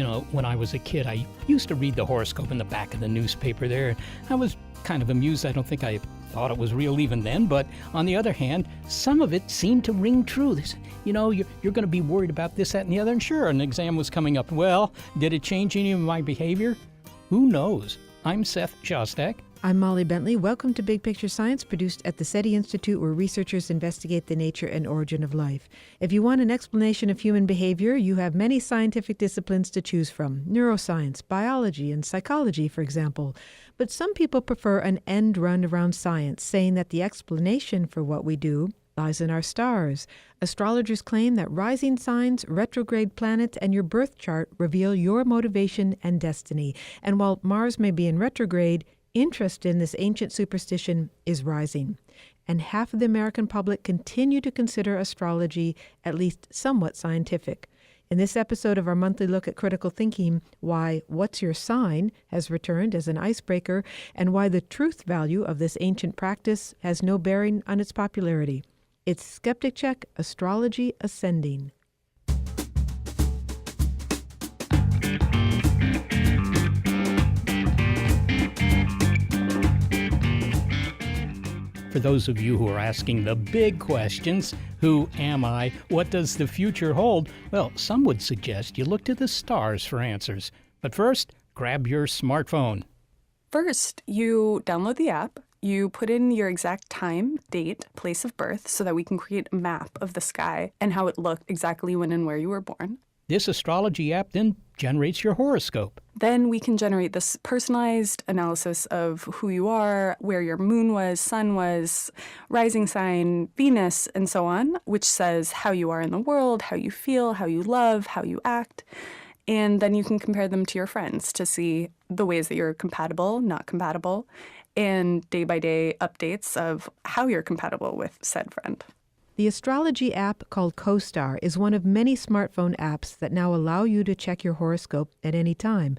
when I was a kid, I used to read the horoscope in the back of the newspaper there. I was kind of amused. I don't think I thought it was real even then, but on the other hand, some of it seemed to ring true. You're going to be worried about this, that, and the other, and sure, an exam was coming up. Well, did it change any of my behavior? Who knows? I'm Seth Shostak. I'm Molly Bentley. Welcome to Big Picture Science, produced at the SETI Institute, where researchers investigate the nature and origin of life. If you want an explanation of human behavior, you have many scientific disciplines to choose from. Neuroscience, biology, and psychology, for example. But some people prefer an end run around science, saying that the explanation for what we do lies in our stars. Astrologers claim that rising signs, retrograde planets, and your birth chart reveal your motivation and destiny. And while Mars may be in retrograde, interest in this ancient superstition is rising, and half of the American public continue to consider astrology at least somewhat scientific. In this episode of our monthly look at critical thinking, why What's Your Sign has returned as an icebreaker, and why the truth value of this ancient practice has no bearing on its popularity. It's Skeptic Check, Astrology Ascending. For those of you who are asking the big questions, who am I? What does the future hold? Well, some would suggest you look to the stars for answers. But first, grab your smartphone. First, you download the app. You put in your exact time, date, place of birth so that we can create a map of the sky and how it looked exactly when and where you were born. This astrology app then generates your horoscope. Then we can generate this personalized analysis of who you are, where your moon was, sun was, rising sign, Venus, and so on, which says how you are in the world, how you feel, how you love, how you act. And then you can compare them to your friends to see the ways that you're compatible, not compatible, and day-by-day updates of how you're compatible with said friend. The astrology app called CoStar is one of many smartphone apps that now allow you to check your horoscope at any time.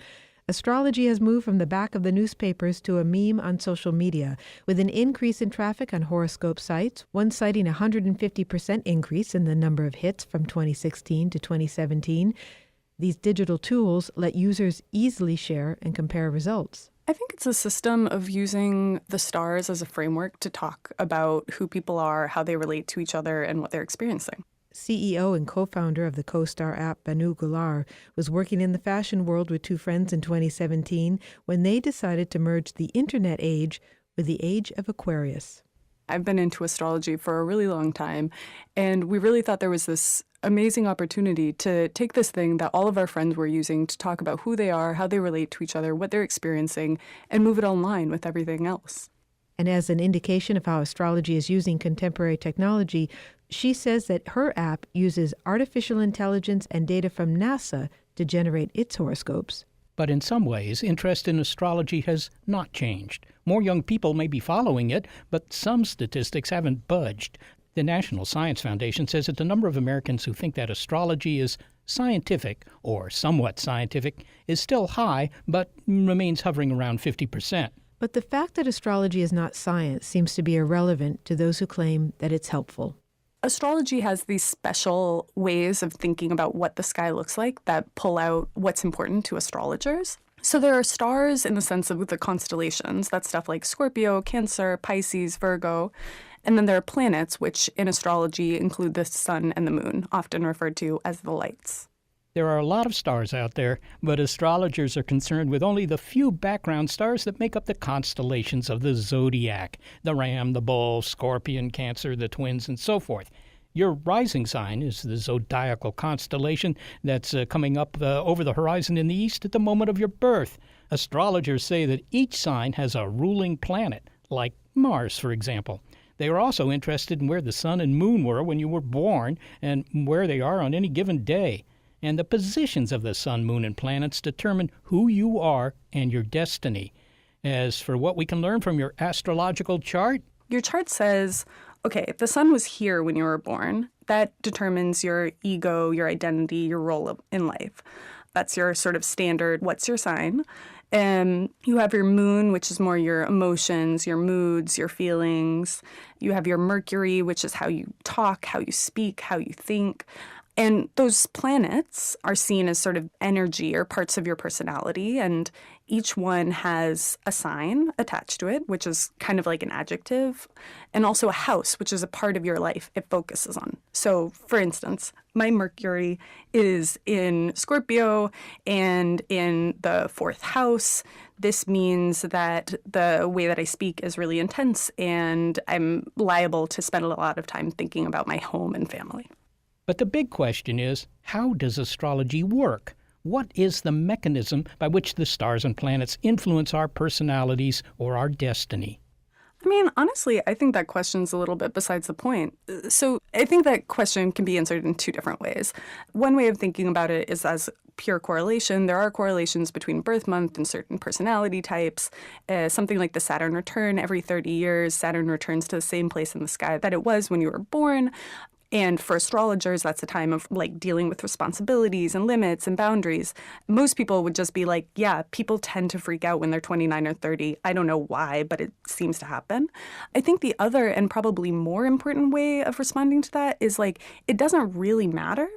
Astrology has moved from the back of the newspapers to a meme on social media, with an increase in traffic on horoscope sites, one citing a 150% increase in the number of hits from 2016 to 2017. These digital tools let users easily share and compare results. I think it's a system of using the stars as a framework to talk about who people are, how they relate to each other, and what they're experiencing. CEO and co-founder of the CoStar app, Banu Gular, was working in the fashion world with two friends in 2017 when they decided to merge the internet age with the age of Aquarius. I've been into astrology for a really long time, and we really thought there was this amazing opportunity to take this thing that all of our friends were using to talk about who they are, how they relate to each other, what they're experiencing, and move it online with everything else. And as an indication of how astrology is using contemporary technology, she says that her app uses artificial intelligence and data from NASA to generate its horoscopes. But in some ways, interest in astrology has not changed. More young people may be following it, but some statistics haven't budged. The National Science Foundation says that the number of Americans who think that astrology is scientific, or somewhat scientific, is still high, but remains hovering around 50%. But the fact that astrology is not science seems to be irrelevant to those who claim that it's helpful. Astrology has these special ways of thinking about what the sky looks like that pull out what's important to astrologers. So there are stars in the sense of the constellations. That's stuff like Scorpio, Cancer, Pisces, Virgo. And then there are planets, which in astrology include the sun and the moon, often referred to as the lights. There are a lot of stars out there, but astrologers are concerned with only the few background stars that make up the constellations of the zodiac: the Ram, the Bull, Scorpion, Cancer, the Twins, and so forth. Your rising sign is the zodiacal constellation that's coming up over the horizon in the east at the moment of your birth. Astrologers say that each sign has a ruling planet, like Mars, for example. They are also interested in where the sun and moon were when you were born and where they are on any given day. And the positions of the sun, moon, and planets determine who you are and your destiny. As for what we can learn from your astrological chart, your chart says, okay, the sun was here when you were born. That determines your ego, your identity, your role in life. That's your sort of standard, what's your sign? And you have your moon, which is more your emotions, your moods, your feelings. You have your Mercury, which is how you talk, how you speak, how you think. And those planets are seen as sort of energy or parts of your personality, and each one has a sign attached to it, which is kind of like an adjective, and also a house, which is a part of your life it focuses on. So, for instance, my Mercury is in Scorpio and in the 4th house. This means that the way that I speak is really intense, and I'm liable to spend a lot of time thinking about my home and family. But the big question is, how does astrology work? What is the mechanism by which the stars and planets influence our personalities or our destiny? I mean, honestly, I think that question's a little bit besides the point. So I think that question can be answered in 2 different ways. One way of thinking about it is as pure correlation. There are correlations between birth month and certain personality types. Something like the Saturn return, every 30 years, Saturn returns to the same place in the sky that it was when you were born. And for astrologers, that's a time of like dealing with responsibilities and limits and boundaries. Most people would just be like, yeah, people tend to freak out when they're 29 or 30. I don't know why, but it seems to happen. I think the other and probably more important way of responding to that is like, it doesn't really matter.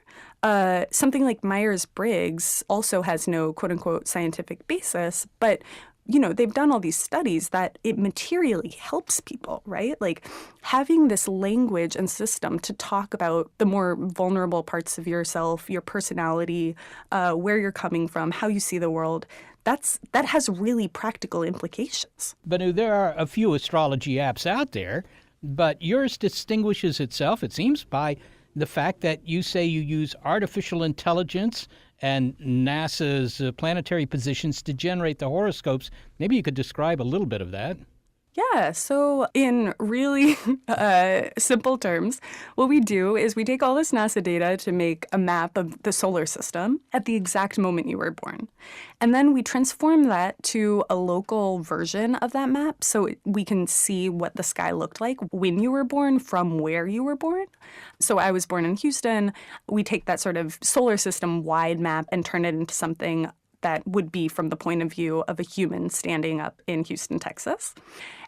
Something like Myers-Briggs also has no quote unquote scientific basis, but they've done all these studies that it materially helps people, right? Like having this language and system to talk about the more vulnerable parts of yourself, your personality, where you're coming from, how you see the world, that has really practical implications. Banu, there are a few astrology apps out there, but yours distinguishes itself, it seems, by the fact that you say you use artificial intelligence and NASA's planetary positions to generate the horoscopes. Maybe you could describe a little bit of that. Yeah, so in really simple terms, what we do is we take all this NASA data to make a map of the solar system at the exact moment you were born. And then we transform that to a local version of that map so we can see what the sky looked like when you were born from where you were born. So I was born in Houston. We take that sort of solar system wide map and turn it into something that would be from the point of view of a human standing up in Houston, Texas.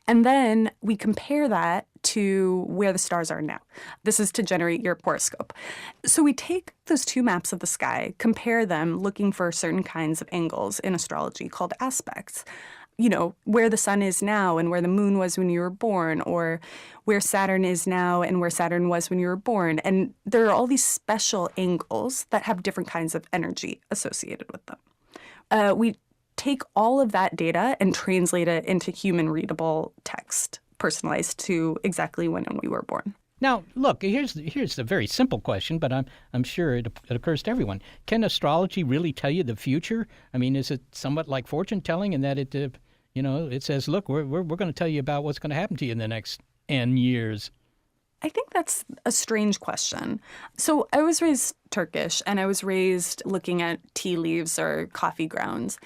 And then we compare that to where the stars are now. This is to generate your horoscope. So we take those 2 maps of the sky, compare them, looking for certain kinds of angles in astrology called aspects. Where the sun is now and where the moon was when you were born, or where Saturn is now and where Saturn was when you were born. And there are all these special angles that have different kinds of energy associated with them. We take all of that data and translate it into human-readable text, personalized to exactly when we were born. Now, look, here's the very simple question, but I'm sure it occurs to everyone. Can astrology really tell you the future? I mean, is it somewhat like fortune telling in that it says, look, we're going to tell you about what's going to happen to you in the next N years? I think that's a strange question. So I was raised Turkish, and I was raised looking at tea leaves or coffee grounds.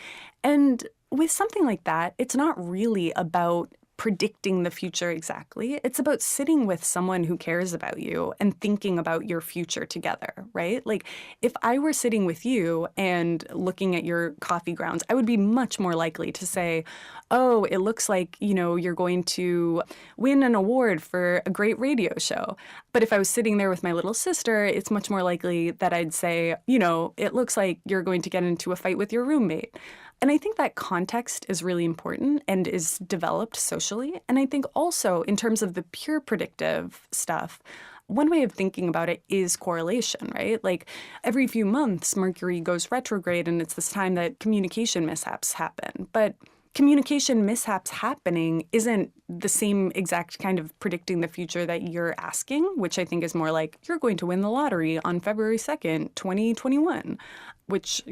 And with something like that, it's not really about predicting the future exactly. It's about sitting with someone who cares about you and thinking about your future together, right? Like if I were sitting with you and looking at your coffee grounds, I would be much more likely to say, oh, it looks like, you're going to win an award for a great radio show. But if I was sitting there with my little sister, it's much more likely that I'd say, it looks like you're going to get into a fight with your roommate. And I think that context is really important and is developed socially. And I think also in terms of the pure predictive stuff, one way of thinking about it is correlation, right? Like every few months, Mercury goes retrograde, and it's this time that communication mishaps happen. But communication mishaps happening isn't the same exact kind of predicting the future that you're asking, which I think is more like you're going to win the lottery on February 2nd, 2021, which,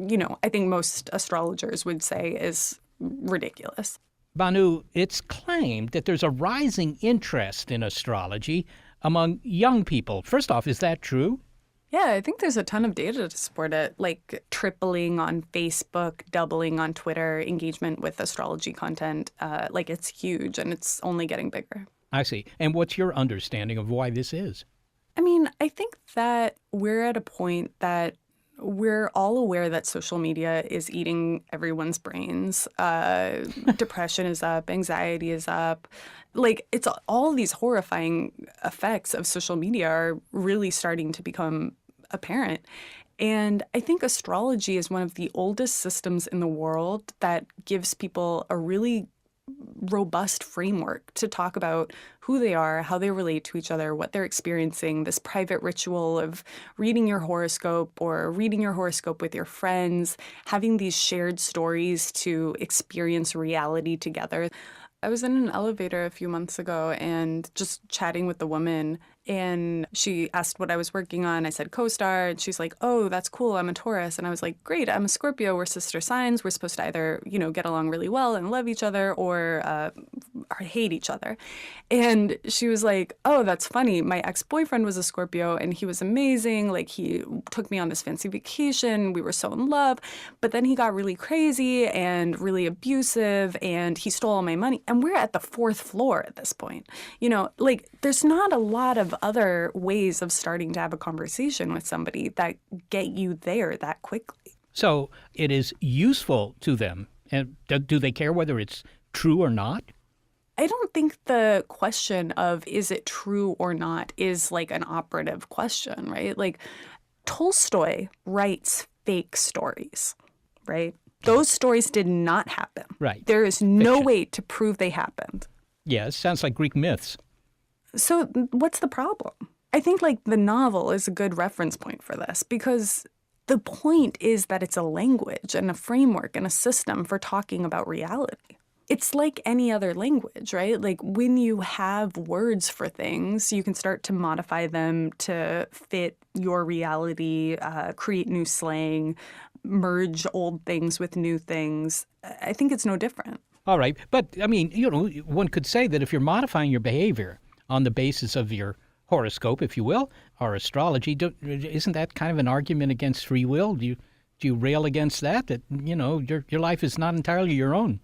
I think most astrologers would say is ridiculous. Banu, it's claimed that there's a rising interest in astrology among young people. First off, is that true? Yeah, I think there's a ton of data to support it, like tripling on Facebook, doubling on Twitter, engagement with astrology content. It's huge, and it's only getting bigger. I see. And what's your understanding of why this is? I mean, I think that we're at a point that we're all aware that social media is eating everyone's brains. Depression is up, anxiety is up. It's all these horrifying effects of social media are really starting to become apparent. And I think astrology is one of the oldest systems in the world that gives people a really robust framework to talk about who they are, how they relate to each other, what they're experiencing, this private ritual of reading your horoscope or reading your horoscope with your friends, having these shared stories to experience reality together. I was in an elevator a few months ago and just chatting with the woman, and she asked what I was working on. I said co-star, and she's like, "Oh, that's cool. I'm a Taurus." And I was like, "Great, I'm a Scorpio. We're sister signs. We're supposed to either, get along really well and love each other or hate each other." And she was like, "Oh, that's funny. My ex-boyfriend was a Scorpio, and he was amazing. Like, he took me on this fancy vacation. We were so in love. But then he got really crazy and really abusive, and he stole all my money." And we're at the fourth floor at this point. There's not a lot of other ways of starting to have a conversation with somebody that get you there that quickly. So it is useful to them. And do they care whether it's true or not? I don't think the question of is it true or not is like an operative question, right? Like Tolstoy writes fake stories, right? Those stories did not happen. Right. There is no Fiction. way to prove they happened. Yeah, it sounds like Greek myths. So what's the problem? I think the novel is a good reference point for this because the point is that it's a language and a framework and a system for talking about reality. It's like any other language, right? Like when you have words for things, you can start to modify them to fit your reality, create new slang, merge old things with new things. I think it's no different. All right. But, one could say that if you're modifying your behavior on the basis of your horoscope, if you will, or astrology, isn't that kind of an argument against free will? Do you rail against that your life is not entirely your own?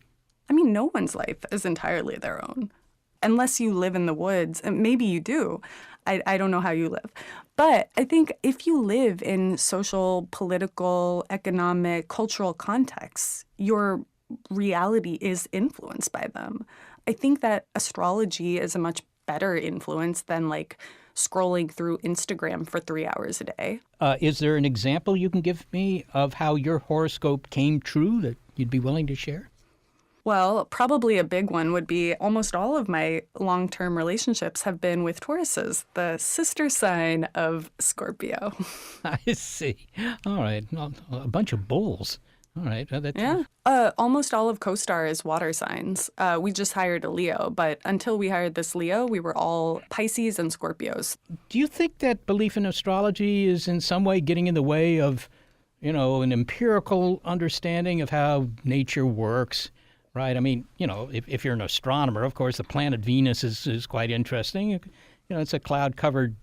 I mean, no one's life is entirely their own. Unless you live in the woods, and maybe you do. I don't know how you live. But I think if you live in social, political, economic, cultural contexts, your reality is influenced by them. I think that astrology is a much better influence than scrolling through Instagram for 3 hours a day. Is there an example you can give me of how your horoscope came true that you'd be willing to share? Well, probably a big one would be almost all of my long-term relationships have been with Tauruses, the sister sign of Scorpio. I see. All right. Well, a bunch of bulls. All right. Yeah. Almost all of co-star is water signs. We just hired a Leo, but until we hired this Leo, we were all Pisces and Scorpios. Do you think that belief in astrology is in some way getting in the way of, an empirical understanding of how nature works? Right. I mean, if you're an astronomer, of course, the planet Venus is quite interesting. It's a cloud-covered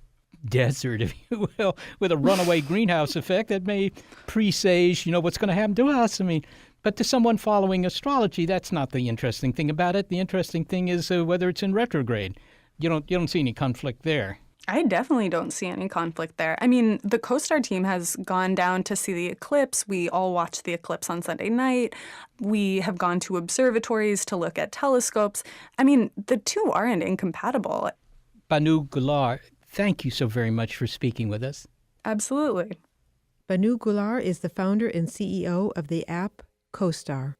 desert, if you will, with a runaway greenhouse effect that may presage, what's going to happen to us. I mean, but to someone following astrology, that's not the interesting thing about it. The interesting thing is whether it's in retrograde. You don't see any conflict there. I definitely don't see any conflict there. I mean, the co-star team has gone down to see the eclipse. We all watched the eclipse on Sunday night. We have gone to observatories to look at telescopes. I mean, the two aren't incompatible. Banu Gular, thank you so very much for speaking with us. Absolutely. Banu Gular is the founder and CEO of the app co-star.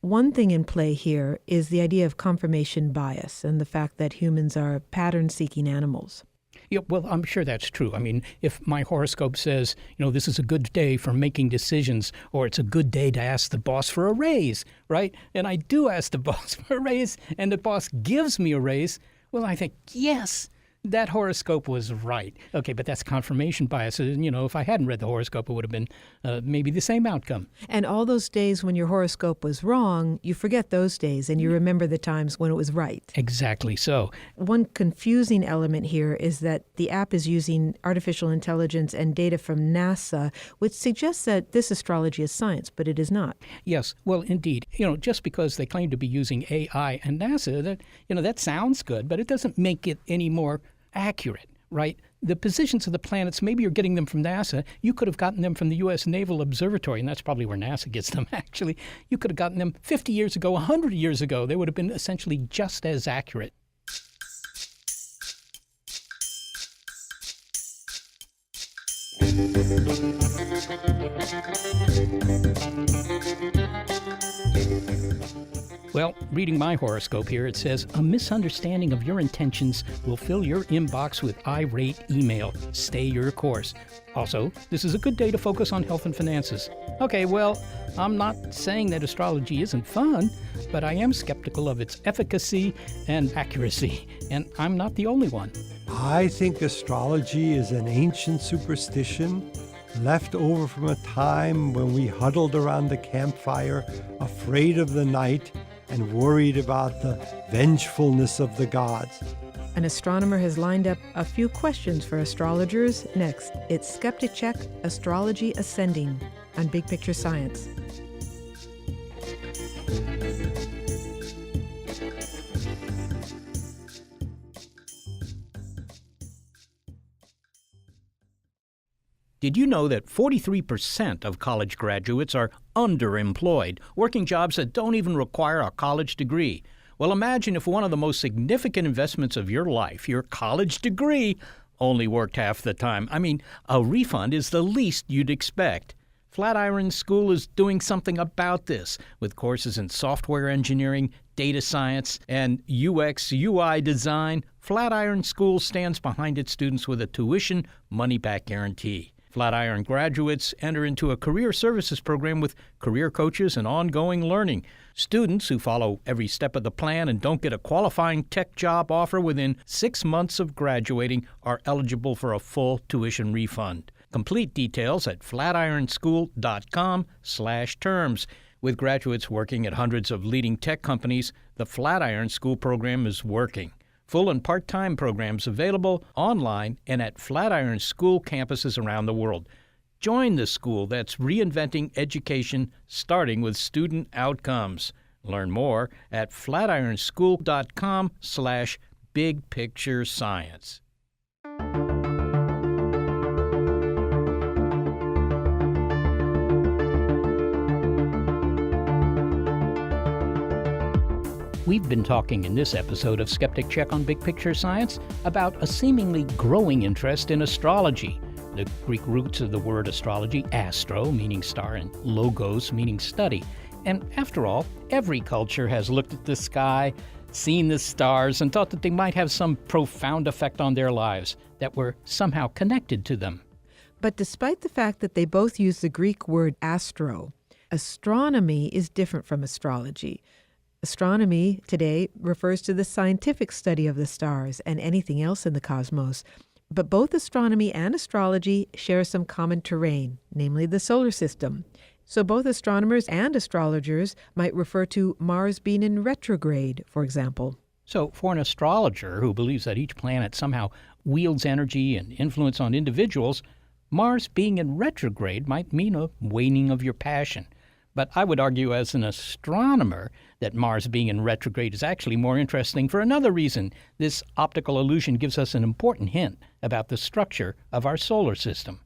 One thing in play here is the idea of confirmation bias and the fact that humans are pattern-seeking animals. Yeah, well, I'm sure that's true. I mean, if my horoscope says, this is a good day for making decisions, or it's a good day to ask the boss for a raise, right? And I do ask the boss for a raise, and the boss gives me a raise, well, I think, yes, that horoscope was right. Okay, but that's confirmation bias. If I hadn't read the horoscope, it would have been maybe the same outcome. And all those days when your horoscope was wrong, you forget those days and you remember the times when it was right. Exactly so. One confusing element here is that the app is using artificial intelligence and data from NASA, which suggests that this astrology is science, but it is not. Yes, well, indeed. Just because they claim to be using AI and NASA, that sounds good, but it doesn't make it any more accurate, right? The positions of the planets, maybe you're getting them from NASA. You could have gotten them from the U.S. Naval Observatory, and that's probably where NASA gets them, actually. You could have gotten them 50 years ago, 100 years ago. They would have been essentially just as accurate. Well, reading my horoscope here, it says, a misunderstanding of your intentions will fill your inbox with irate email. Stay your course. Also, this is a good day to focus on health and finances. Okay, well, I'm not saying that astrology isn't fun, but I am skeptical of its efficacy and accuracy, and I'm not the only one. I think astrology is an ancient superstition left over from a time when we huddled around the campfire, afraid of the night and worried about the vengefulness of the gods. An astronomer has lined up a few questions for astrologers. Next, it's Skeptic Check Astrology Ascending on Big Picture Science. Did you know that 43% of college graduates are underemployed, working jobs that don't even require a college degree? Well, imagine if one of the most significant investments of your life, your college degree, only worked half the time. I mean, a refund is the least you'd expect. Flatiron School is doing something about this with courses in software engineering, data science, and UX, UI design. Flatiron School stands behind its students with a tuition money-back guarantee. Flatiron graduates enter into a career services program with career coaches and ongoing learning. Students who follow every step of the plan and don't get a qualifying tech job offer within 6 months of graduating are eligible for a full tuition refund. Complete details at flatironschool.com/terms. With graduates working at hundreds of leading tech companies, the Flatiron School program is working. Full and part-time programs available online and at Flatiron School campuses around the world. Join the school that's reinventing education, starting with student outcomes. Learn more at flatironschool.com/bigpicturescience. We've been talking in this episode of Skeptic Check on Big Picture Science about a seemingly growing interest in astrology. The Greek roots of the word astrology, astro, meaning star, and logos, meaning study. And after all, every culture has looked at the sky, seen the stars, and thought that they might have some profound effect on their lives, that were somehow connected to them. But despite the fact that they both use the Greek word astro, astronomy is different from astrology. Astronomy today refers to the scientific study of the stars and anything else in the cosmos. But both astronomy and astrology share some common terrain, namely the solar system. So both astronomers and astrologers might refer to Mars being in retrograde, for example. So for an astrologer who believes that each planet somehow wields energy and influence on individuals, Mars being in retrograde might mean a waning of your passion. But I would argue as an astronomer that Mars being in retrograde is actually more interesting for another reason. This optical illusion gives us an important hint about the structure of our solar system.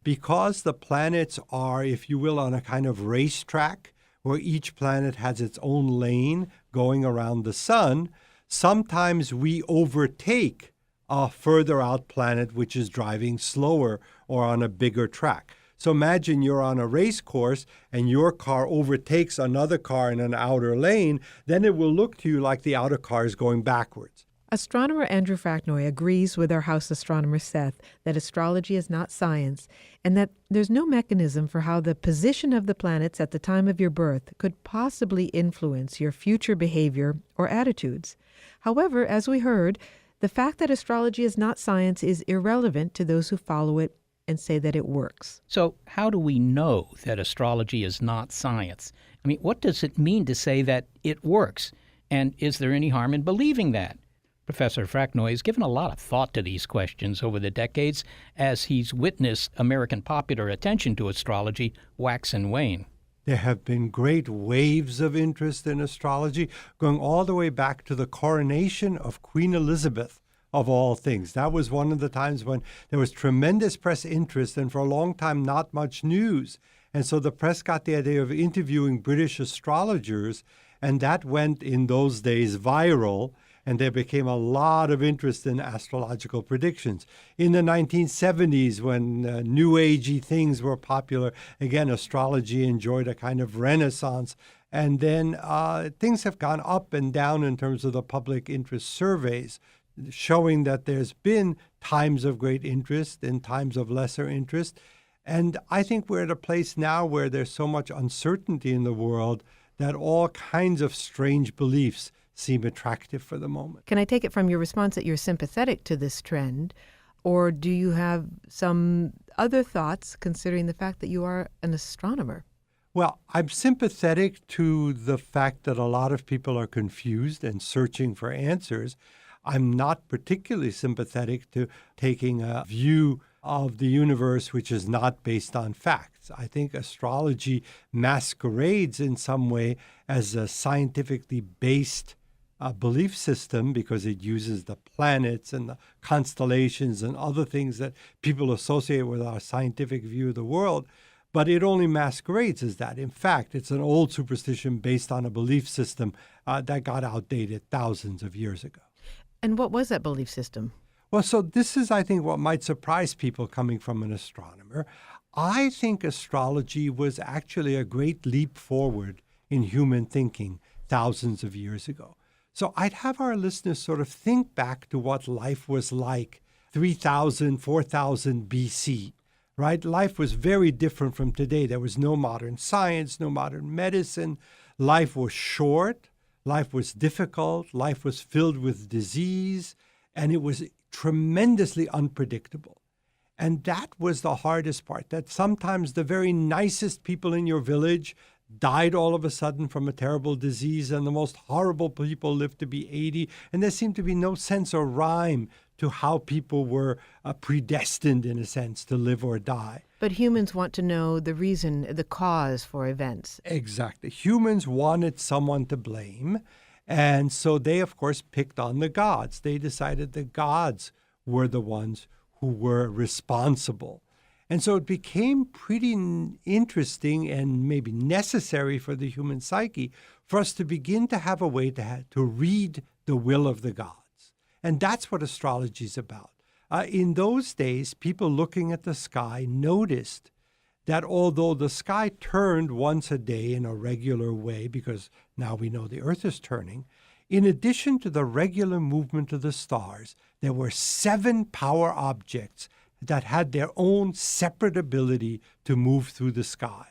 Because the planets are, if you will, on a kind of racetrack where each planet has its own lane going around the sun, sometimes we overtake a further out planet which is driving slower or on a bigger track. So imagine you're on a race course and your car overtakes another car in an outer lane, then it will look to you like the outer car is going backwards. Astronomer Andrew Fracknoy agrees with our house astronomer Seth that astrology is not science and that there's no mechanism for how the position of the planets at the time of your birth could possibly influence your future behavior or attitudes. However, as we heard, the fact that astrology is not science is irrelevant to those who follow it and say that it works. So how do we know that astrology is not science? I mean, what does it mean to say that it works? And is there any harm in believing that? Professor Fracknoy has given a lot of thought to these questions over the decades as he's witnessed American popular attention to astrology wax and wane. There have been great waves of interest in astrology, going all the way back to the coronation of Queen Elizabeth, of all things. That was one of the times when there was tremendous press interest and for a long time not much news. And so the press got the idea of interviewing British astrologers, and that went in those days viral. and there became a lot of interest in astrological predictions. In the 1970s, when New Agey things were popular, again, astrology enjoyed a kind of renaissance. And then things have gone up and down in terms of the public interest surveys, showing that there's been times of great interest and times of lesser interest. And I think we're at a place now where there's so much uncertainty in the world that all kinds of strange beliefs seem attractive for the moment. Can I take it from your response that you're sympathetic to this trend, or do you have some other thoughts considering the fact that you are an astronomer? Well, I'm sympathetic to the fact that a lot of people are confused and searching for answers. I'm not particularly sympathetic to taking a view of the universe which is not based on facts. I think astrology masquerades in some way as a scientifically based belief system because it uses the planets and the constellations and other things that people associate with our scientific view of the world. But it only masquerades as that. In fact, it's an old superstition based on a belief system that got outdated thousands of years ago. And what was that belief system? Well, so this is, I think, what might surprise people coming from an astronomer. I think astrology was actually a great leap forward in human thinking thousands of years ago. So I'd have our listeners sort of think back to what life was like 3,000, 4,000 BC, right? Life was very different from today. There was no modern science, no modern medicine. Life was short. Life was difficult. Life was filled with disease. And it was tremendously unpredictable. And that was the hardest part, that sometimes the very nicest people in your village died all of a sudden from a terrible disease, and the most horrible people lived to be 80. And there seemed to be no sense or rhyme to how people were predestined, in a sense, to live or die. But humans want to know the reason, the cause for events. Exactly. Humans wanted someone to blame. And so they, of course, picked on the gods. They decided the gods were the ones who were responsible. And so it became pretty interesting and maybe necessary for the human psyche for us to begin to have a way to read the will of the gods. And that's what astrology is about. In those days, people looking at the sky noticed that although the sky turned once a day in a regular way, because now we know the Earth is turning, in addition to the regular movement of the stars, there were 7 power objects that had their own separate ability to move through the sky.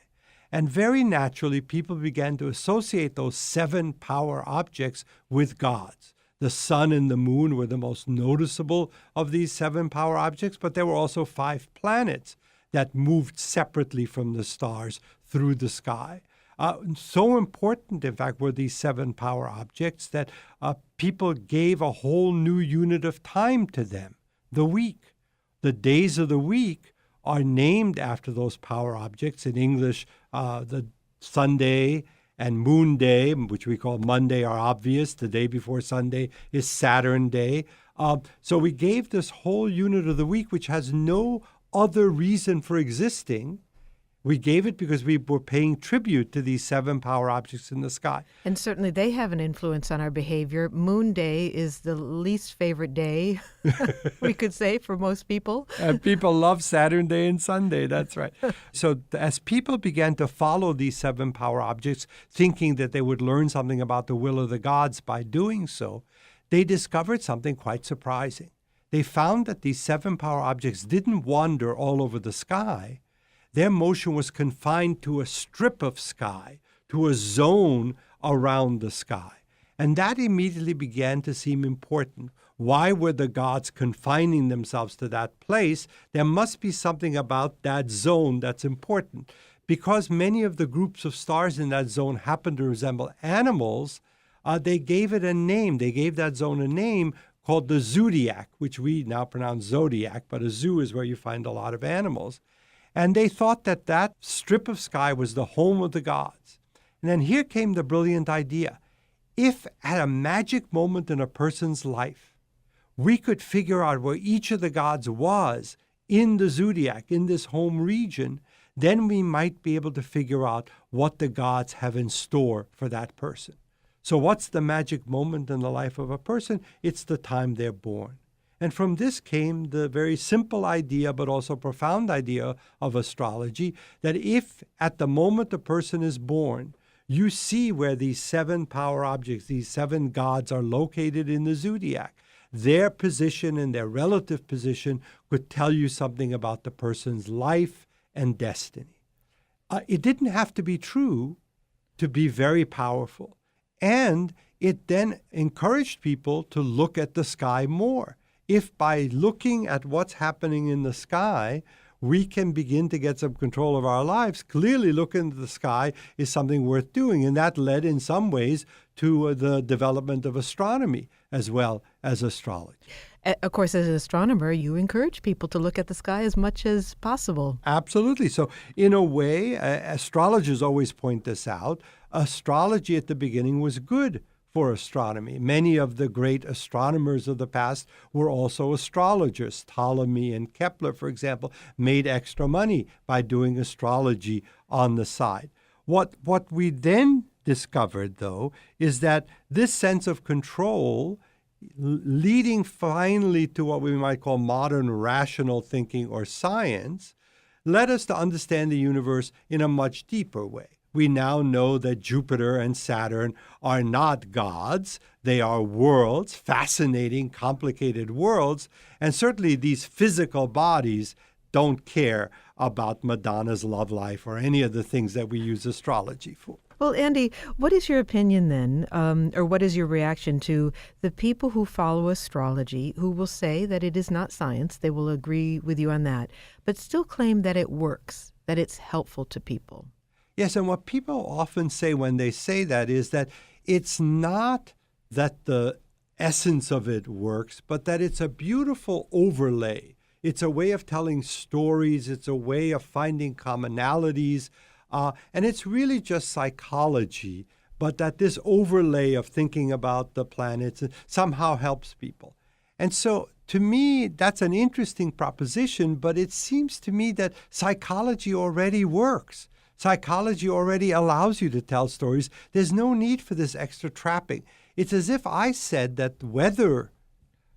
And very naturally, people began to associate those 7 power objects with gods. The sun and the moon were the most noticeable of these 7 power objects, but there were also 5 planets that moved separately from the stars through the sky. So important, in fact, were these 7 power objects that people gave a whole new unit of time to them, the week. The days of the week are named after those power objects. In English, the Sunday and Moon Day, which we call Monday, are obvious. The day before Sunday is Saturn Day. So we gave this whole unit of the week, which has no other reason for existing. We gave it because we were paying tribute to these 7 power objects in the sky. And certainly they have an influence on our behavior. Moon Day is the least favorite day, we could say, for most people. And people love Saturn Day and Sunday, that's right. So as people began to follow these 7 power objects, thinking that they would learn something about the will of the gods by doing so, they discovered something quite surprising. They found that these 7 power objects didn't wander all over the sky. Their motion was confined to a strip of sky, to a zone around the sky. And that immediately began to seem important. Why were the gods confining themselves to that place? There must be something about that zone that's important. Because many of the groups of stars in that zone happen to resemble animals, they gave it a name. They gave that zone a name called the zodiac, which we now pronounce zodiac, but a zoo is where you find a lot of animals. And they thought that that strip of sky was the home of the gods. And then here came the brilliant idea. If at a magic moment in a person's life, we could figure out where each of the gods was in the zodiac, in this home region, then we might be able to figure out what the gods have in store for that person. So what's the magic moment in the life of a person? It's the time they're born. And from this came the very simple idea, but also profound idea of astrology, that if at the moment a person is born, you see where these 7 power objects, these 7 gods are located in the zodiac, their position and their relative position could tell you something about the person's life and destiny. It didn't have to be true to be very powerful. And it then encouraged people to look at the sky more. If by looking at what's happening in the sky, we can begin to get some control of our lives, clearly looking into the sky is something worth doing. And that led in some ways to the development of astronomy as well as astrology. Of course, as an astronomer, you encourage people to look at the sky as much as possible. Absolutely. So in a way, astrologers always point this out, astrology at the beginning was good for astronomy. Many of the great astronomers of the past were also astrologers. Ptolemy and Kepler, for example, made extra money by doing astrology on the side. What we then discovered, though, is that this sense of control, leading finally to what we might call modern rational thinking or science, led us to understand the universe in a much deeper way. We now know that Jupiter and Saturn are not gods. They are worlds, fascinating, complicated worlds. And certainly these physical bodies don't care about Madonna's love life or any of the things that we use astrology for. Well, Andy, what is your opinion then, or what is your reaction to the people who follow astrology who will say that it is not science, they will agree with you on that, but still claim that it works, that it's helpful to people? Yes, and what people often say when they say that is that it's not that the essence of it works, but that it's a beautiful overlay. It's a way of telling stories. It's a way of finding commonalities. And it's really just psychology, but that this overlay of thinking about the planets somehow helps people. And so to me, that's an interesting proposition, but it seems to me that psychology already works. Psychology already allows you to tell stories. There's no need for this extra trapping. It's as if I said that weather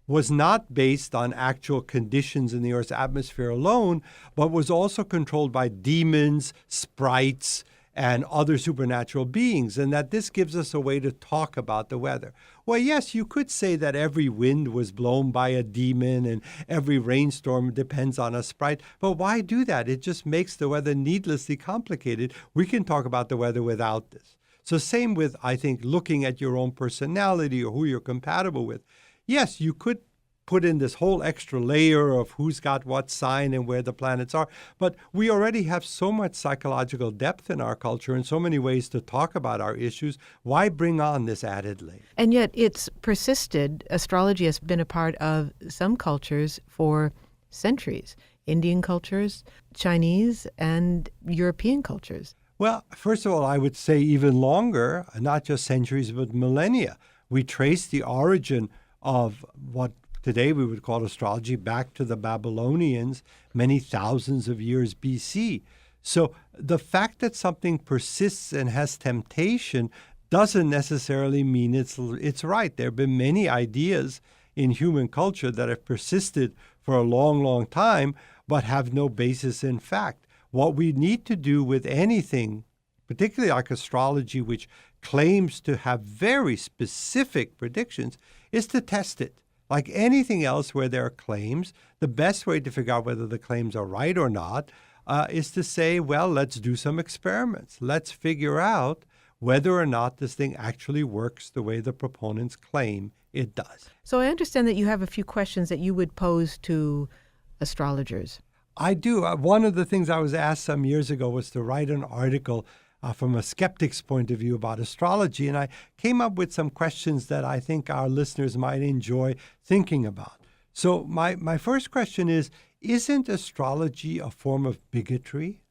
was not based on actual conditions in the Earth's atmosphere alone, but was also controlled by demons, sprites, and other supernatural beings, and that this gives us a way to talk about the weather. Well, yes, you could say that every wind was blown by a demon and every rainstorm depends on a sprite, but why do that? It just makes the weather needlessly complicated. We can talk about the weather without this. So same with, I think, looking at your own personality or who you're compatible with. Yes, you could put in this whole extra layer of who's got what sign and where the planets are. But we already have so much psychological depth in our culture and so many ways to talk about our issues. Why bring on this added layer? And yet it's persisted. Astrology has been a part of some cultures for centuries. Indian cultures, Chinese, and European cultures. Well, first of all, I would say even longer, not just centuries, but millennia. We trace the origin of what today we would call astrology back to the Babylonians many thousands of years BC. So the fact that something persists and has temptation doesn't necessarily mean it's right. There have been many ideas in human culture that have persisted for a long, long time, but have no basis in fact. What we need to do with anything, particularly like astrology, which claims to have very specific predictions, is to test it. Like anything else where there are claims, the best way to figure out whether the claims are right or not is to say, well, let's do some experiments. Let's figure out whether or not this thing actually works the way the proponents claim it does. So I understand that you have a few questions that you would pose to astrologers. I do. One of the things I was asked some years ago was to write an article from a skeptic's point of view about astrology, and I came up with some questions that I think our listeners might enjoy thinking about. So my first question is, isn't astrology a form of bigotry?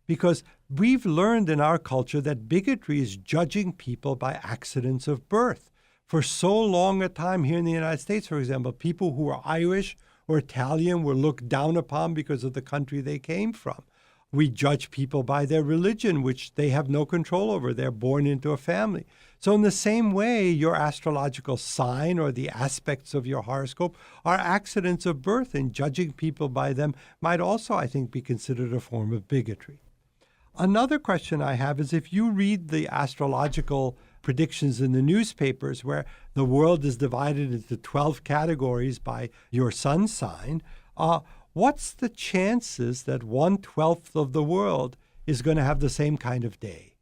Because we've learned in our culture that bigotry is judging people by accidents of birth. For so long a time here in the United States, for example, people who are Irish or Italian were looked down upon because of the country they came from. We judge people by their religion, which they have no control over. They're born into a family. So in the same way, your astrological sign or the aspects of your horoscope are accidents of birth, and judging people by them might also, I think, be considered a form of bigotry. Another question I have is if you read the astrological predictions in the newspapers where the world is divided into 12 categories by your sun sign, what's the chances that 1/12 of the world is going to have the same kind of day?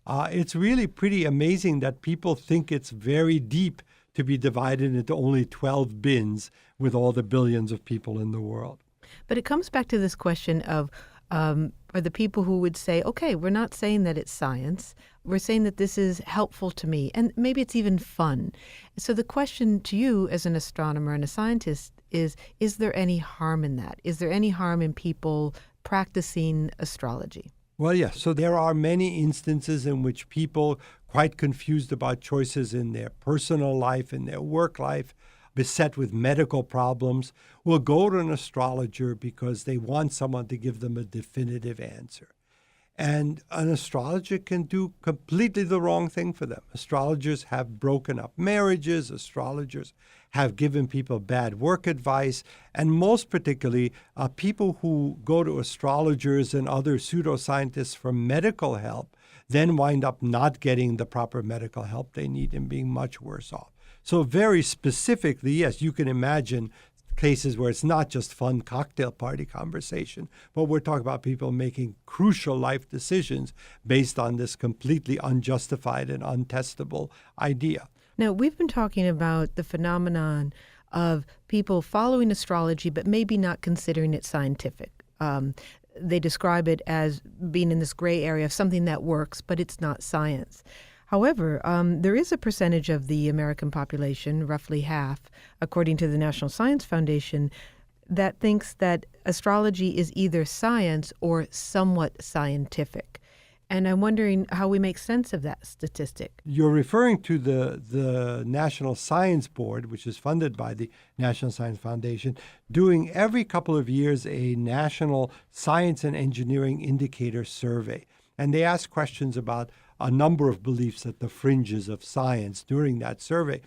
It's really pretty amazing that people think it's very deep to be divided into only 12 bins with all the billions of people in the world. But it comes back to this question of are the people who would say, okay, we're not saying that it's science. We're saying that this is helpful to me, and maybe it's even fun. So the question to you as an astronomer and a scientist is there any harm in that? Is there any harm in people practicing astrology? Well, yes. So there are many instances in which people, quite confused about choices in their personal life, in their work life, beset with medical problems, will go to an astrologer because they want someone to give them a definitive answer. And an astrologer can do completely the wrong thing for them. Astrologers have broken up marriages. Astrologers have given people bad work advice. And most particularly, people who go to astrologers and other pseudoscientists for medical help then wind up not getting the proper medical help they need and being much worse off. So very specifically, yes, you can imagine cases where it's not just fun cocktail party conversation, but we're talking about people making crucial life decisions based on this completely unjustified and untestable idea. Now, we've been talking about the phenomenon of people following astrology, but maybe not considering it scientific. They describe it as being in this gray area of something that works, but it's not science. However, there is a percentage of the American population, roughly half, according to the National Science Foundation, that thinks that astrology is either science or somewhat scientific. And I'm wondering how we make sense of that statistic. You're referring to the National Science Board, which is funded by the National Science Foundation, doing every couple of years a national science and engineering indicator survey. And they ask questions about a number of beliefs at the fringes of science during that survey.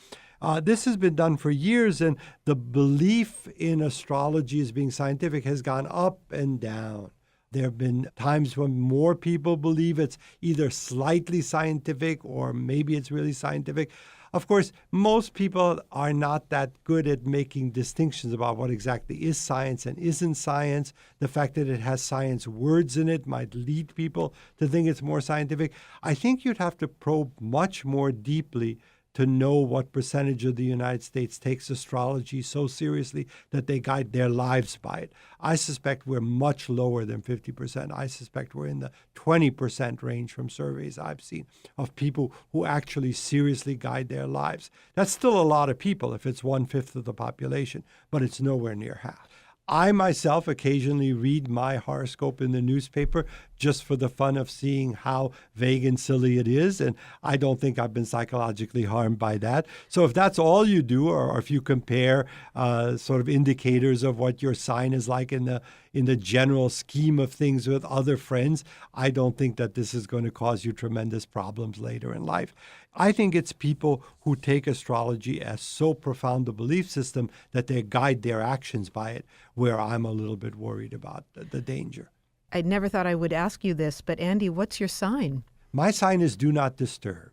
This has been done for years, and the belief in astrology as being scientific has gone up and down. There have been times when more people believe it's either slightly scientific or maybe it's really scientific. Of course, most people are not that good at making distinctions about what exactly is science and isn't science. The fact that it has science words in it might lead people to think it's more scientific. I think you'd have to probe much more deeply to know what percentage of the United States takes astrology so seriously that they guide their lives by it. I suspect we're much lower than 50%. I suspect we're in the 20% range from surveys I've seen of people who actually seriously guide their lives. That's still a lot of people if it's 1/5 of the population, but it's nowhere near half. I myself occasionally read my horoscope in the newspaper just for the fun of seeing how vague and silly it is, and I don't think I've been psychologically harmed by that. So if that's all you do, or if you compare sort of indicators of what your sign is like in the general scheme of things with other friends, I don't think that this is going to cause you tremendous problems later in life. I think it's people who take astrology as so profound a belief system that they guide their actions by it, where I'm a little bit worried about the danger. I never thought I would ask you this, but Andy, what's your sign? My sign is do not disturb.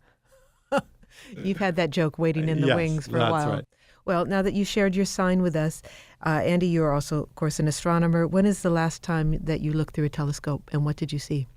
You've had that joke waiting in the Yes, wings for a that's while. right. Well, now that you shared your sign with us, Andy, you're also, of course, an astronomer. When is the last time that you looked through a telescope, and what did you see?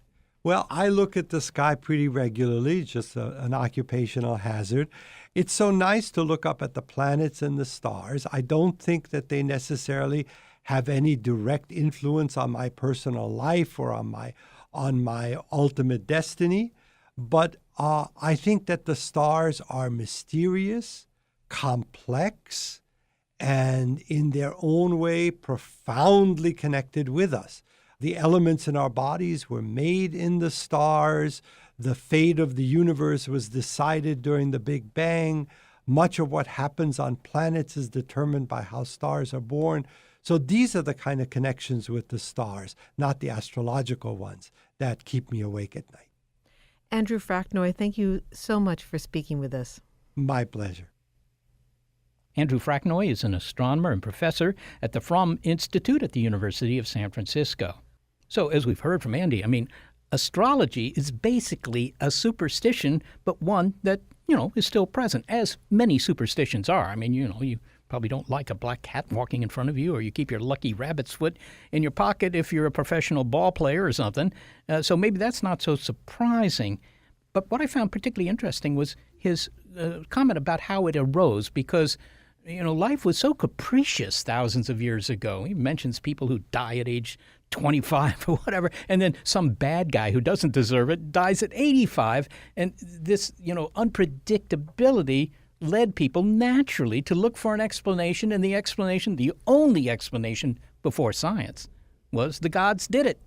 Well, I look at the sky pretty regularly, just an occupational hazard. It's so nice to look up at the planets and the stars. I don't think that they necessarily have any direct influence on my personal life or on my ultimate destiny. But I think that the stars are mysterious, complex, and in their own way profoundly connected with us. The elements in our bodies were made in the stars. The fate of the universe was decided during the Big Bang. Much of what happens on planets is determined by how stars are born. So these are the kind of connections with the stars, not the astrological ones, that keep me awake at night. Andrew Fracknoy, thank you so much for speaking with us. My pleasure. Andrew Fracknoy is an astronomer and professor at the Fromm Institute at the University of San Francisco. So, as we've heard from Andy, astrology is basically a superstition, but one that, is still present, as many superstitions are. You probably don't like a black cat walking in front of you, or you keep your lucky rabbit's foot in your pocket if you're a professional ball player or something. So maybe that's not so surprising. But what I found particularly interesting was his comment about how it arose, because life was so capricious thousands of years ago. He mentions people who die at age 25 or whatever, and then some bad guy who doesn't deserve it dies at 85. And this, unpredictability led people naturally to look for an explanation, and the only explanation before science, was the gods did it.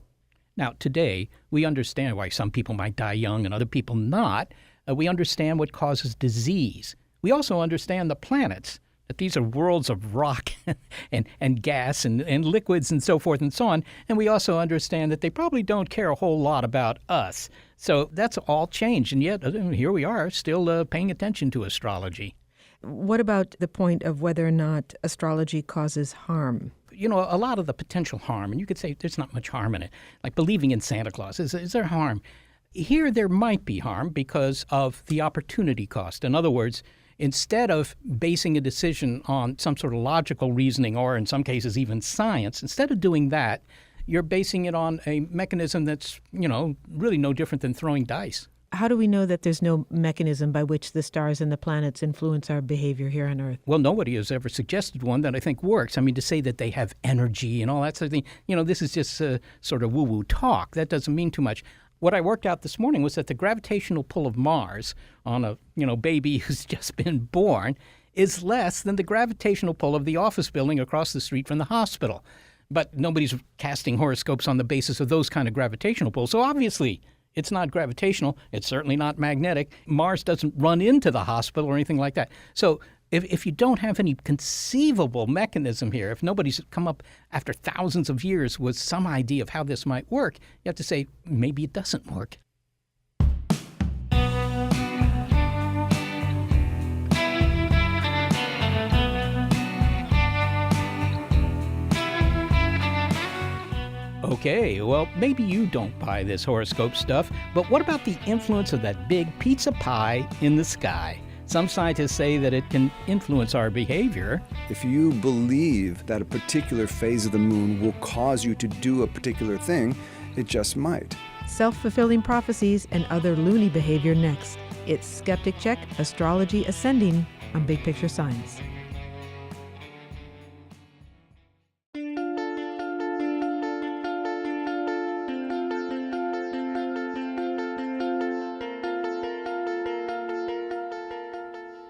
Now, today, we understand why some people might die young and other people not. We understand what causes disease. We also understand the planets, that these are worlds of rock and gas and liquids and so forth and so on. And we also understand that they probably don't care a whole lot about us. So that's all changed. And yet, here we are, still paying attention to astrology. What about the point of whether or not astrology causes harm? A lot of the potential harm, and you could say there's not much harm in it, like believing in Santa Claus. Is there harm? Here there might be harm because of the opportunity cost. In other words, instead of basing a decision on some sort of logical reasoning, or in some cases even science, instead of doing that, you're basing it on a mechanism that's, really no different than throwing dice. How do we know that there's no mechanism by which the stars and the planets influence our behavior here on Earth? Well, nobody has ever suggested one that I think works. To say that they have energy and all that sort of thing, this is just sort of woo-woo talk. That doesn't mean too much. What I worked out this morning was that the gravitational pull of Mars on a, baby who's just been born is less than the gravitational pull of the office building across the street from the hospital. But nobody's casting horoscopes on the basis of those kind of gravitational pulls. So obviously, it's not gravitational. It's certainly not magnetic. Mars doesn't run into the hospital or anything like that. So if you don't have any conceivable mechanism here, if nobody's come up after thousands of years with some idea of how this might work, you have to say, maybe it doesn't work. Okay, well, maybe you don't buy this horoscope stuff, but what about the influence of that big pizza pie in the sky? Some scientists say that it can influence our behavior. If you believe that a particular phase of the moon will cause you to do a particular thing, it just might. Self-fulfilling prophecies and other loony behavior next. It's Skeptic Check, Astrology Ascending on Big Picture Science.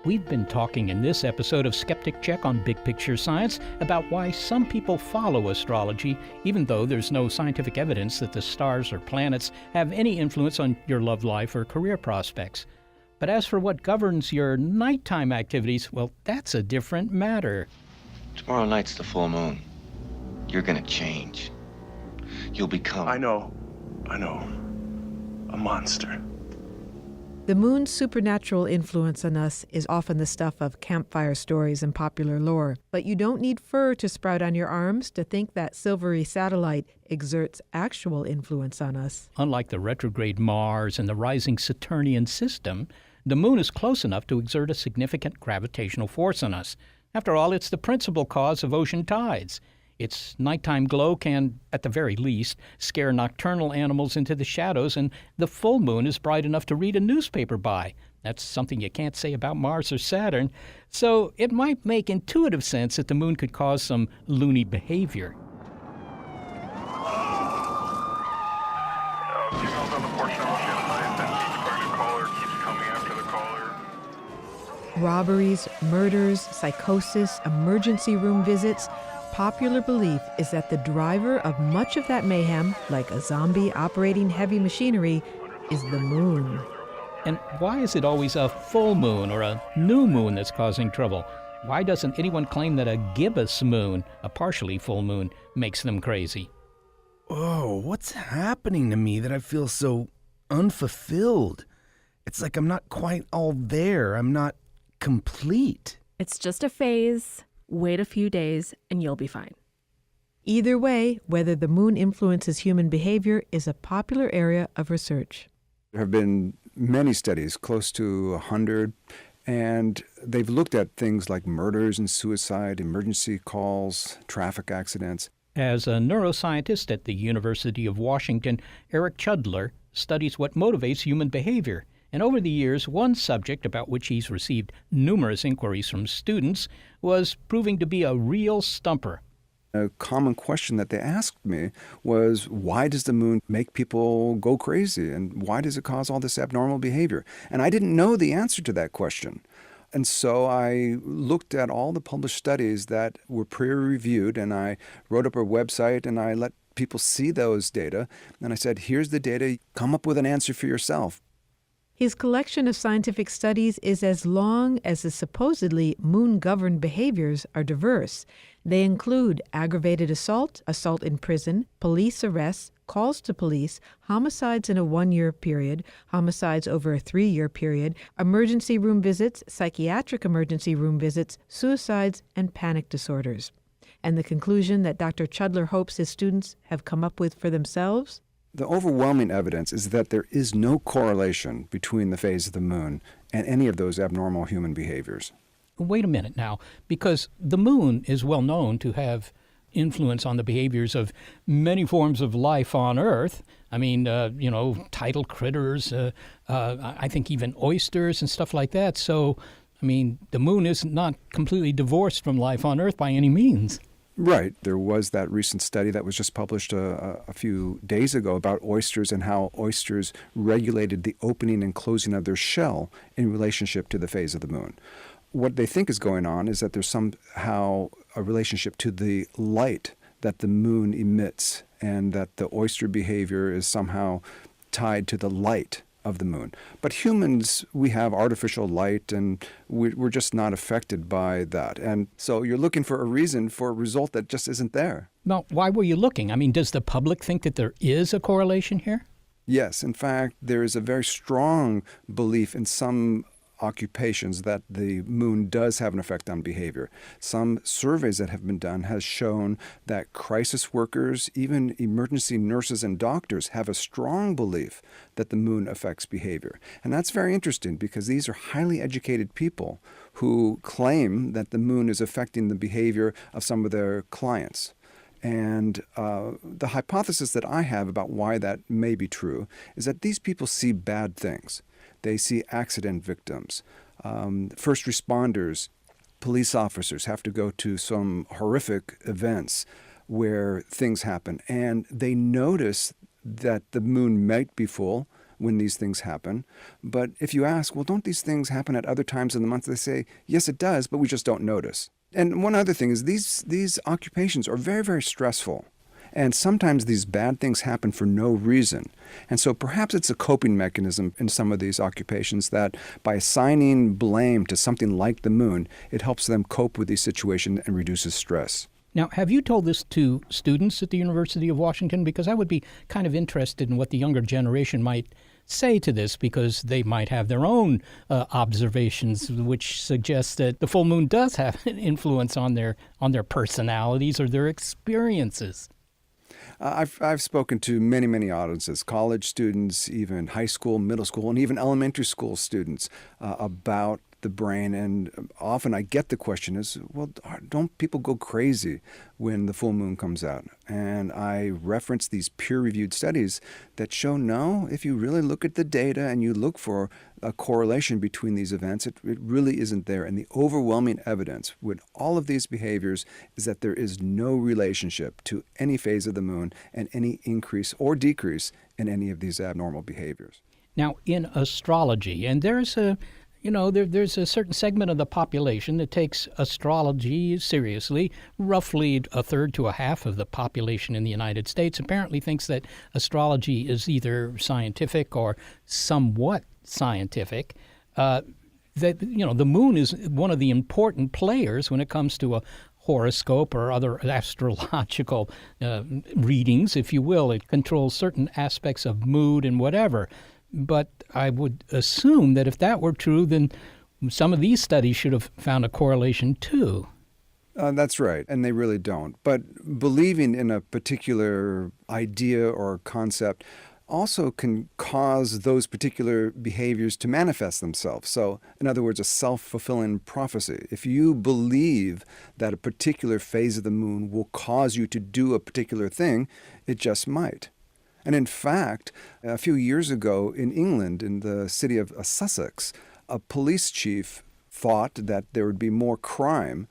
We've been talking in this episode of Skeptic Check on Big Picture Science about why some people follow astrology, even though there's no scientific evidence that the stars or planets have any influence on your love life or career prospects. But as for what governs your nighttime activities, well, that's a different matter. Tomorrow night's the full moon. You're gonna change. You'll become... I know. A monster. The moon's supernatural influence on us is often the stuff of campfire stories and popular lore, but you don't need fur to sprout on your arms to think that silvery satellite exerts actual influence on us. Unlike the retrograde Mars and the rising Saturnian system, the moon is close enough to exert a significant gravitational force on us. After all, it's the principal cause of ocean tides. Its nighttime glow can, at the very least, scare nocturnal animals into the shadows, and the full moon is bright enough to read a newspaper by. That's something you can't say about Mars or Saturn. So it might make intuitive sense that the moon could cause some loony behavior. Females on the porch now, she advised that each question caller keeps coming after the caller. Robberies, murders, psychosis, emergency room visits. Popular belief is that the driver of much of that mayhem, like a zombie operating heavy machinery, is the moon. And why is it always a full moon or a new moon that's causing trouble? Why doesn't anyone claim that a gibbous moon, a partially full moon, makes them crazy? Oh, what's happening to me that I feel so unfulfilled? It's like I'm not quite all there. I'm not complete. It's just a phase. Wait a few days and you'll be fine. Either way, whether the moon influences human behavior is a popular area of research. There have been many studies, close to 100, and they've looked at things like murders and suicide, emergency calls, traffic accidents. As a neuroscientist at the University of Washington, Eric Chudler studies what motivates human behavior. And over the years, one subject about which he's received numerous inquiries from students was proving to be a real stumper. A common question that they asked me was, why does the moon make people go crazy? And why does it cause all this abnormal behavior? And I didn't know the answer to that question. And so I looked at all the published studies that were peer-reviewed, and I wrote up a website, and I let people see those data. And I said, here's the data. Come up with an answer for yourself. His collection of scientific studies is as long as the supposedly moon-governed behaviors are diverse. They include aggravated assault, assault in prison, police arrests, calls to police, homicides in a 1-year period, homicides over a 3-year period, emergency room visits, psychiatric emergency room visits, suicides, and panic disorders. And the conclusion that Dr. Chudler hopes his students have come up with for themselves? The overwhelming evidence is that there is no correlation between the phase of the moon and any of those abnormal human behaviors. Wait a minute now, because the moon is well known to have influence on the behaviors of many forms of life on Earth. I mean, tidal critters, I think even oysters and stuff like that. So, I mean, the moon is not completely divorced from life on Earth by any means. Right. There was that recent study that was just published a few days ago about oysters and how oysters regulated the opening and closing of their shell in relationship to the phase of the moon. What they think is going on is that there's somehow a relationship to the light that the moon emits, and that the oyster behavior is somehow tied to the light of the moon. But humans, we have artificial light, and we're just not affected by that. And so you're looking for a reason for a result that just isn't there. Now, why were you looking? I mean, does the public think that there is a correlation here? Yes. In fact, there is a very strong belief in some occupations that the moon does have an effect on behavior. Some surveys that have been done has shown that crisis workers, even emergency nurses and doctors, have a strong belief that the moon affects behavior. And that's very interesting, because these are highly educated people who claim that the moon is affecting the behavior of some of their clients. And the hypothesis that I have about why that may be true is that these people see bad things. They see accident victims, first responders, police officers have to go to some horrific events where things happen. And they notice that the moon might be full when these things happen. But if you ask, well, don't these things happen at other times in the month? They say, yes, it does, but we just don't notice. And one other thing is these occupations are very, very stressful. And sometimes these bad things happen for no reason. And so perhaps it's a coping mechanism in some of these occupations that by assigning blame to something like the moon, it helps them cope with these situations and reduces stress. Now, have you told this to students at the University of Washington? Because I would be kind of interested in what the younger generation might say to this, because they might have their own observations which suggest that the full moon does have an influence on their personalities or their experiences. I've spoken to many, many audiences, college students, even high school, middle school, and even elementary school students about the brain. And often I get the question is, well, don't people go crazy when the full moon comes out? And I reference these peer-reviewed studies that show no, if you really look at the data and you look for a correlation between these events, it really isn't there. And the overwhelming evidence with all of these behaviors is that there is no relationship to any phase of the moon and any increase or decrease in any of these abnormal behaviors. Now, in astrology, and there's a there's a certain segment of the population that takes astrology seriously. Roughly a third to a half of the population in the United States apparently thinks that astrology is either scientific or somewhat scientific. that, the moon is one of the important players when it comes to a horoscope or other astrological readings, if you will. It controls certain aspects of mood and whatever. But I would assume that if that were true, then some of these studies should have found a correlation too. That's right, and they really don't. But believing in a particular idea or concept also can cause those particular behaviors to manifest themselves. So, in other words, a self-fulfilling prophecy. If you believe that a particular phase of the moon will cause you to do a particular thing, it just might. And in fact, a few years ago in England, in the city of Sussex, a police chief thought that there would be more crime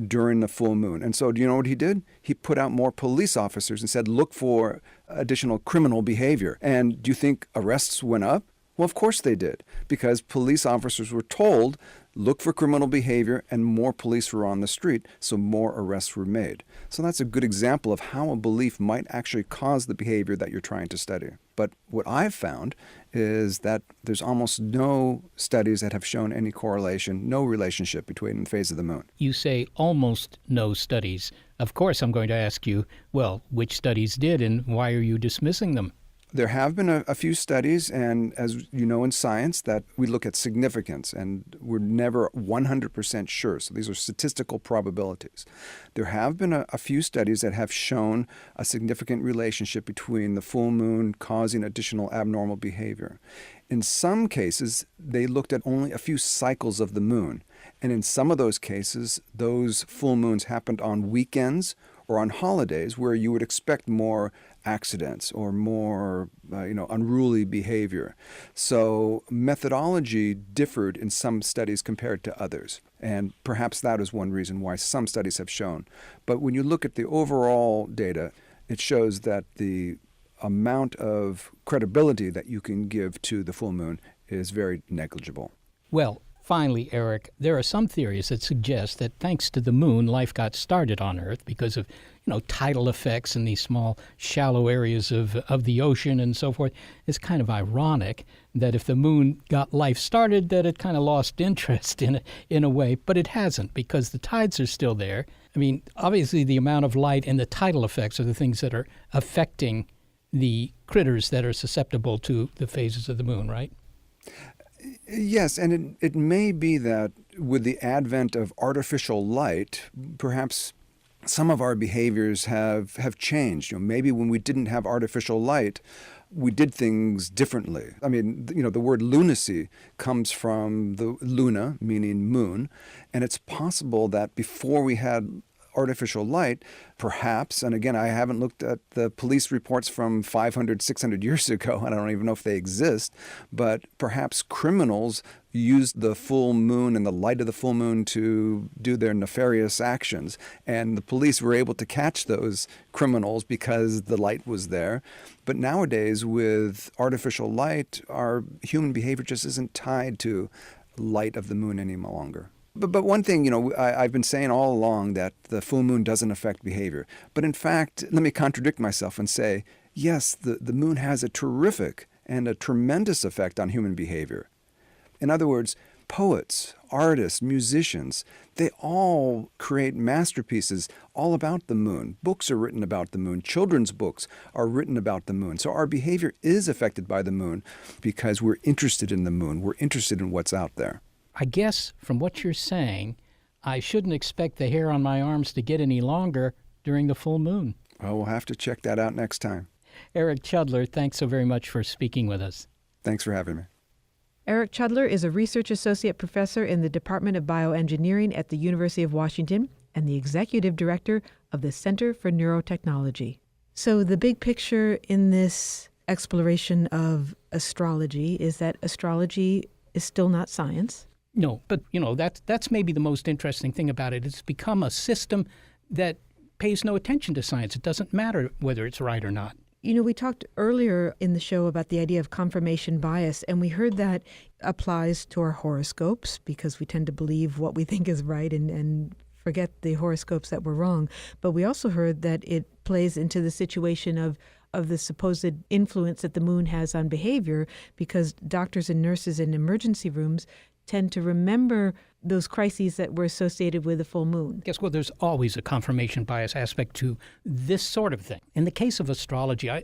during the full moon. And so do you know what he did? He put out more police officers and said, look for additional criminal behavior. And do you think arrests went up? Well, of course they did, because police officers were told, look for criminal behavior, and more police were on the street, so more arrests were made. So that's a good example of how a belief might actually cause the behavior that you're trying to study. But what I've found is that there's almost no studies that have shown any correlation, no relationship between the phase of the moon. You say almost no studies. Of course, I'm going to ask you, well, which studies did and why are you dismissing them? There have been a few studies, and as you know in science, that we look at significance, and we're never 100% sure. So these are statistical probabilities. There have been a few studies that have shown a significant relationship between the full moon causing additional abnormal behavior. In some cases, they looked at only a few cycles of the moon. And in some of those cases, those full moons happened on weekends or on holidays where you would expect more accidents or more unruly behavior. So methodology differed in some studies compared to others. And perhaps that is one reason why some studies have shown. But when you look at the overall data, it shows that the amount of credibility that you can give to the full moon is very negligible. Well, finally, Eric, there are some theories that suggest that thanks to the moon, life got started on Earth because of, tidal effects in these small, shallow areas of the ocean and so forth. It's kind of ironic that if the moon got life started, that it kind of lost interest in a way, but it hasn't because the tides are still there. I mean, obviously the amount of light and the tidal effects are the things that are affecting the critters that are susceptible to the phases of the moon, right? Yes, and it may be that with the advent of artificial light, perhaps some of our behaviors have changed. Maybe when we didn't have artificial light, we did things differently. I mean, the word lunacy comes from the luna, meaning moon, and it's possible that before we had artificial light, perhaps, and again, I haven't looked at the police reports from 500, 600 years ago, and I don't even know if they exist, but perhaps criminals used the full moon and the light of the full moon to do their nefarious actions, and the police were able to catch those criminals because the light was there. But nowadays, with artificial light, our human behavior just isn't tied to light of the moon any longer. But one thing, I've been saying all along that the full moon doesn't affect behavior. But in fact, let me contradict myself and say, yes, the moon has a terrific and a tremendous effect on human behavior. In other words, poets, artists, musicians, they all create masterpieces all about the moon. Books are written about the moon. Children's books are written about the moon. So our behavior is affected by the moon because we're interested in the moon. We're interested in what's out there. I guess from what you're saying, I shouldn't expect the hair on my arms to get any longer during the full moon. Well, we'll have to check that out next time. Eric Chudler, thanks so very much for speaking with us. Thanks for having me. Eric Chudler is a research associate professor in the Department of Bioengineering at the University of Washington and the executive director of the Center for Neurotechnology. So the big picture in this exploration of astrology is that astrology is still not science. No, but, that's maybe the most interesting thing about it. It's become a system that pays no attention to science. It doesn't matter whether it's right or not. We talked earlier in the show about the idea of confirmation bias, and we heard that applies to our horoscopes because we tend to believe what we think is right and forget the horoscopes that were wrong. But we also heard that it plays into the situation of the supposed influence that the moon has on behavior because doctors and nurses in emergency rooms tend to remember those crises that were associated with the full moon? Guess what? There's always a confirmation bias aspect to this sort of thing. In the case of astrology, I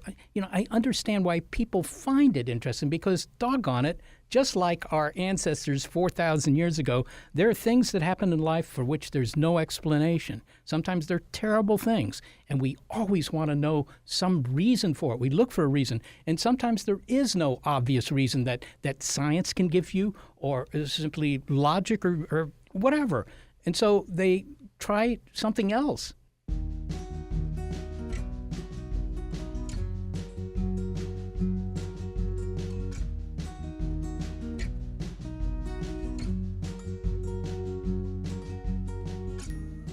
understand why people find it interesting because, doggone it, just like our ancestors 4,000 years ago, there are things that happen in life for which there's no explanation. Sometimes they're terrible things, and we always want to know some reason for it. We look for a reason, and sometimes there is no obvious reason that science can give you or simply logic or whatever. And so they try something else.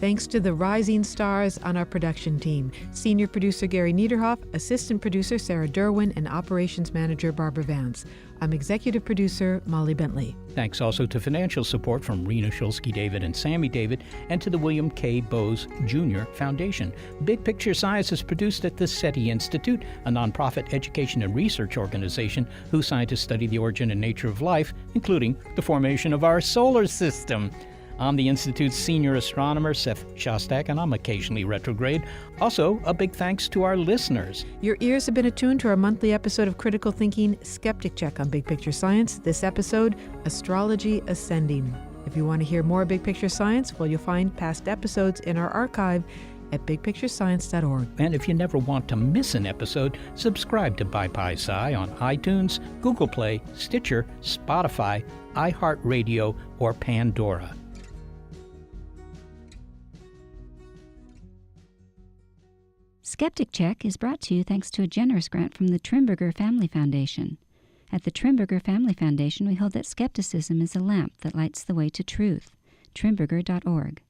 Thanks to the rising stars on our production team, senior producer Gary Niederhoff, assistant producer Sarah Derwin, and operations manager Barbara Vance. I'm executive producer Molly Bentley. Thanks also to financial support from Rena Shulsky-David and Sammy David, and to the William K. Bowes Jr. Foundation. Big Picture Science is produced at the SETI Institute, a nonprofit education and research organization whose scientists study the origin and nature of life, including the formation of our solar system. I'm the Institute's senior astronomer, Seth Shostak, and I'm occasionally retrograde. Also, a big thanks to our listeners. Your ears have been attuned to our monthly episode of Critical Thinking Skeptic Check on Big Picture Science. This episode, Astrology Ascending. If you want to hear more Big Picture Science, well, you'll find past episodes in our archive at bigpicturescience.org. And if you never want to miss an episode, subscribe to BiPi-Sci on iTunes, Google Play, Stitcher, Spotify, iHeartRadio, or Pandora. Skeptic Check is brought to you thanks to a generous grant from the Trimberger Family Foundation. At the Trimberger Family Foundation, we hold that skepticism is a lamp that lights the way to truth. Trimberger.org.